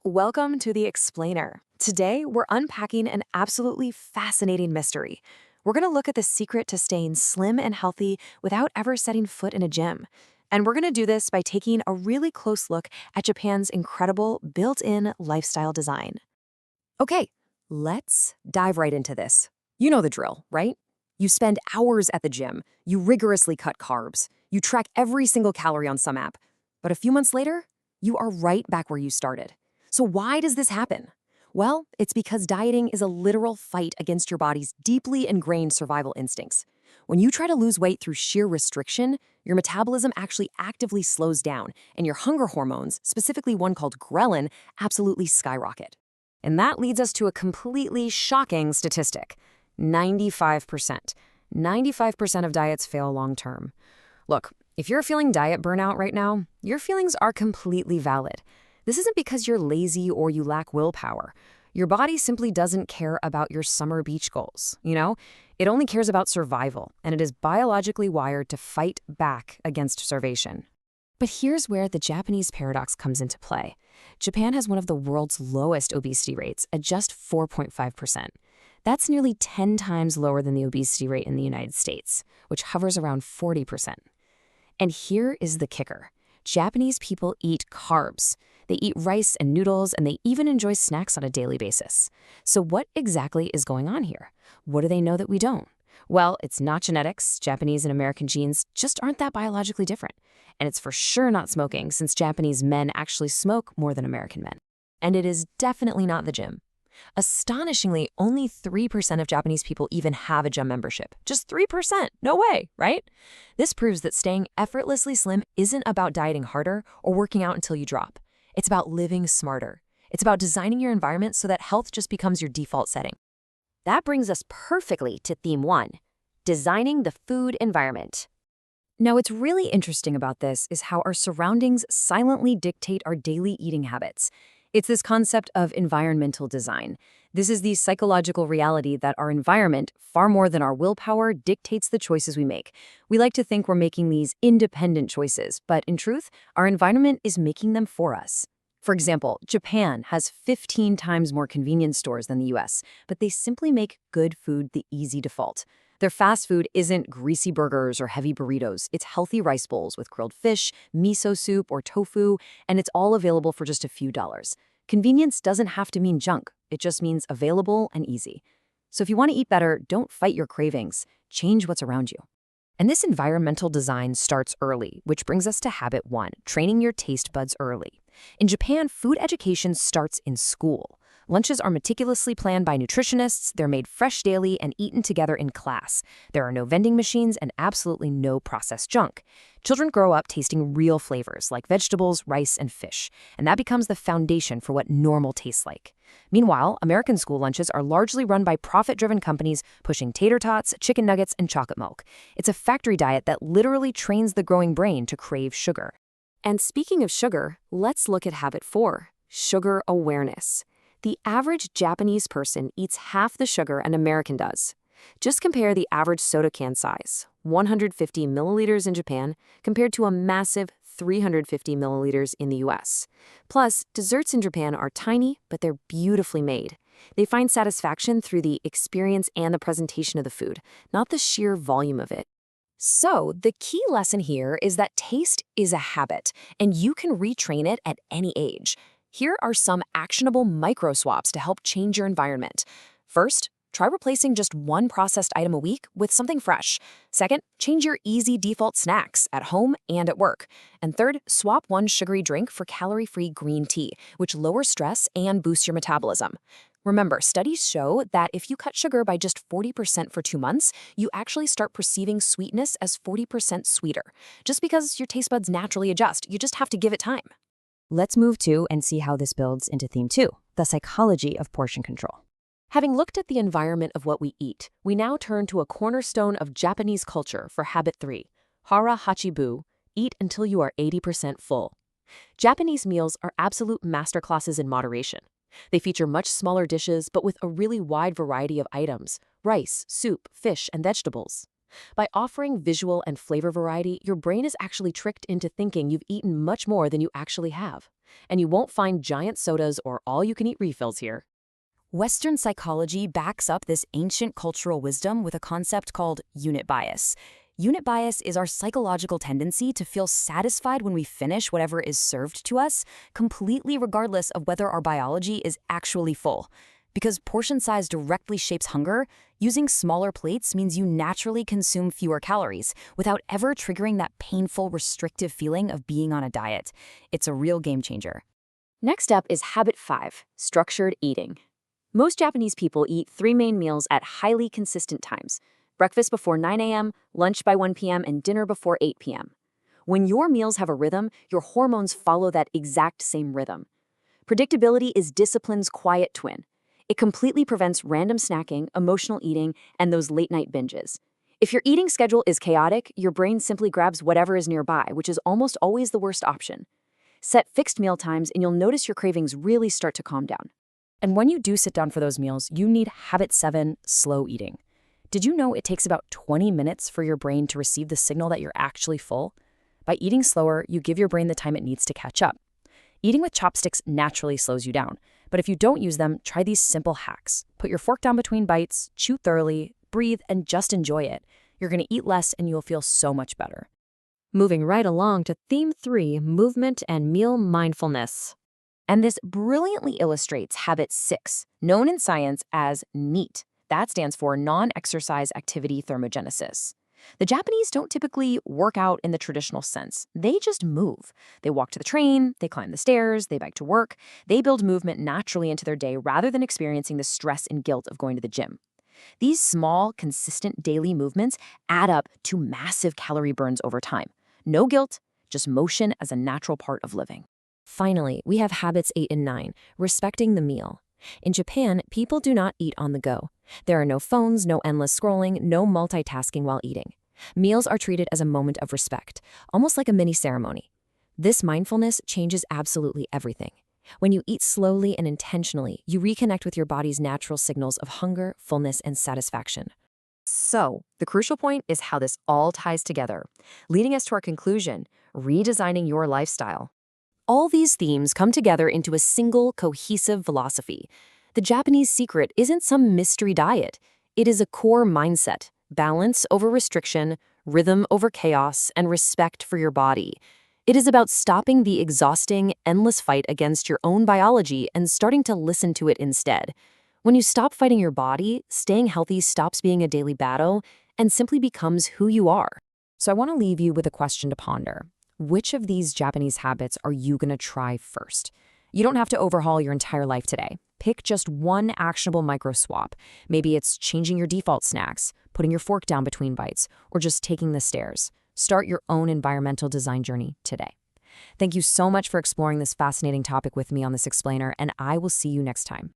Welcome to The Explainer. Today, we're unpacking an absolutely fascinating mystery. We're going to look at the secret to staying slim and healthy without ever setting foot in a gym. And we're going to do this by taking a really close look at Japan's incredible built-in lifestyle design. Okay, let's dive right into this. You know the drill, right? You spend hours at the gym, you rigorously cut carbs, you track every single calorie on some app. But a few months later, you are right back where you started. So why does this happen? Well, it's because dieting is a literal fight against your body's deeply ingrained survival instincts. When you try to lose weight through sheer restriction, your metabolism actually actively slows down, and your hunger hormones, specifically one called ghrelin, absolutely skyrocket. And that leads us to a completely shocking statistic. 95%. 95% of diets fail long-term. Look, if you're feeling diet burnout right now, your feelings are completely valid. This isn't because you're lazy or you lack willpower. Your body simply doesn't care about your summer beach goals, It only cares about survival, and it is biologically wired to fight back against starvation. But here's where the Japanese paradox comes into play. Japan has one of the world's lowest obesity rates at just 4.5%. That's nearly 10 times lower than the obesity rate in the United States, which hovers around 40%. And here is the kicker. Japanese people eat carbs. They eat rice and noodles, and they even enjoy snacks on a daily basis. So what exactly is going on here? What do they know that we don't? Well, it's not genetics. Japanese and American genes just aren't that biologically different. And it's for sure not smoking, since Japanese men actually smoke more than American men. And it is definitely not the gym. Astonishingly, only 3% of Japanese people even have a gym membership. Just 3%. No way, right? This proves that staying effortlessly slim isn't about dieting harder or working out until you drop. It's about living smarter. It's about designing your environment so that health just becomes your default setting. That brings us perfectly to theme 1, designing the food environment. Now, what's really interesting about this is how our surroundings silently dictate our daily eating habits. It's this concept of environmental design. This is the psychological reality that our environment, far more than our willpower, dictates the choices we make. We like to think we're making these independent choices, but in truth, our environment is making them for us. For example, Japan has 15 times more convenience stores than the US, but they simply make good food the easy default. Their fast food isn't greasy burgers or heavy burritos. It's healthy rice bowls with grilled fish, miso soup, or tofu, and it's all available for just a few dollars. Convenience doesn't have to mean junk. It just means available and easy. So if you want to eat better, don't fight your cravings. Change what's around you. And this environmental design starts early, which brings us to habit 1, training your taste buds early. In Japan, food education starts in school. Lunches are meticulously planned by nutritionists, they're made fresh daily and eaten together in class. There are no vending machines and absolutely no processed junk. Children grow up tasting real flavors like vegetables, rice, and fish, and that becomes the foundation for what normal tastes like. Meanwhile, American school lunches are largely run by profit-driven companies pushing tater tots, chicken nuggets, and chocolate milk. It's a factory diet that literally trains the growing brain to crave sugar. And speaking of sugar, let's look at habit 4, sugar awareness. The average Japanese person eats half the sugar an American does. Just compare the average soda can size, 150 milliliters in Japan, compared to a massive 350 milliliters in the US. Plus, desserts in Japan are tiny, but they're beautifully made. They find satisfaction through the experience and the presentation of the food, not the sheer volume of it. So, the key lesson here is that taste is a habit, and you can retrain it at any age. Here are some actionable micro-swaps to help change your environment. First, try replacing just one processed item a week with something fresh. Second, change your easy default snacks at home and at work. And third, swap one sugary drink for calorie-free green tea, which lowers stress and boosts your metabolism. Remember, studies show that if you cut sugar by just 40% for 2 months, you actually start perceiving sweetness as 40% sweeter. Just because your taste buds naturally adjust, you just have to give it time. Let's move to and see how this builds into theme 2, the psychology of portion control. Having looked at the environment of what we eat, we now turn to a cornerstone of Japanese culture for habit 3, Hara Hachi, eat until you are 80% full. Japanese meals are absolute masterclasses in moderation. They feature much smaller dishes, but with a really wide variety of items: rice, soup, fish, and vegetables. By offering visual and flavor variety, your brain is actually tricked into thinking you've eaten much more than you actually have. And you won't find giant sodas or all-you-can-eat refills here. Western psychology backs up this ancient cultural wisdom with a concept called unit bias. Unit bias is our psychological tendency to feel satisfied when we finish whatever is served to us, completely regardless of whether our biology is actually full. Because portion size directly shapes hunger, using smaller plates means you naturally consume fewer calories without ever triggering that painful, restrictive feeling of being on a diet. It's a real game changer. Next up is habit 5, structured eating. Most Japanese people eat 3 main meals at highly consistent times: breakfast before 9 a.m., lunch by 1 p.m., and dinner before 8 p.m. When your meals have a rhythm, your hormones follow that exact same rhythm. Predictability is discipline's quiet twin. It completely prevents random snacking, emotional eating, and those late-night binges. If your eating schedule is chaotic, your brain simply grabs whatever is nearby, which is almost always the worst option. Set fixed meal times, and you'll notice your cravings really start to calm down. And when you do sit down for those meals, you need habit 7, slow eating. Did you know it takes about 20 minutes for your brain to receive the signal that you're actually full? By eating slower, you give your brain the time it needs to catch up. Eating with chopsticks naturally slows you down, but if you don't use them, try these simple hacks. Put your fork down between bites, chew thoroughly, breathe, and just enjoy it. You're going to eat less and you'll feel so much better. Moving right along to theme 3, movement and meal mindfulness. And this brilliantly illustrates habit 6, known in science as NEAT. That stands for non-exercise activity thermogenesis. The Japanese don't typically work out in the traditional sense. They just move. They walk to the train, they climb the stairs, they bike to work. They build movement naturally into their day rather than experiencing the stress and guilt of going to the gym. These small, consistent daily movements add up to massive calorie burns over time. No guilt, just motion as a natural part of living. Finally, we have habits 8 and 9, respecting the meal. In Japan, people do not eat on the go. There are no phones, no endless scrolling, no multitasking while eating. Meals are treated as a moment of respect, almost like a mini ceremony. This mindfulness changes absolutely everything. When you eat slowly and intentionally, you reconnect with your body's natural signals of hunger, fullness, and satisfaction. So, the crucial point is how this all ties together, leading us to our conclusion: redesigning your lifestyle. All these themes come together into a single, cohesive philosophy. The Japanese secret isn't some mystery diet. It is a core mindset: balance over restriction, rhythm over chaos, and respect for your body. It is about stopping the exhausting, endless fight against your own biology and starting to listen to it instead. When you stop fighting your body, staying healthy stops being a daily battle and simply becomes who you are. So I want to leave you with a question to ponder. Which of these Japanese habits are you going to try first? You don't have to overhaul your entire life today. Pick just one actionable micro swap. Maybe it's changing your default snacks, putting your fork down between bites, or just taking the stairs. Start your own environmental design journey today. Thank you so much for exploring this fascinating topic with me on this explainer, and I will see you next time.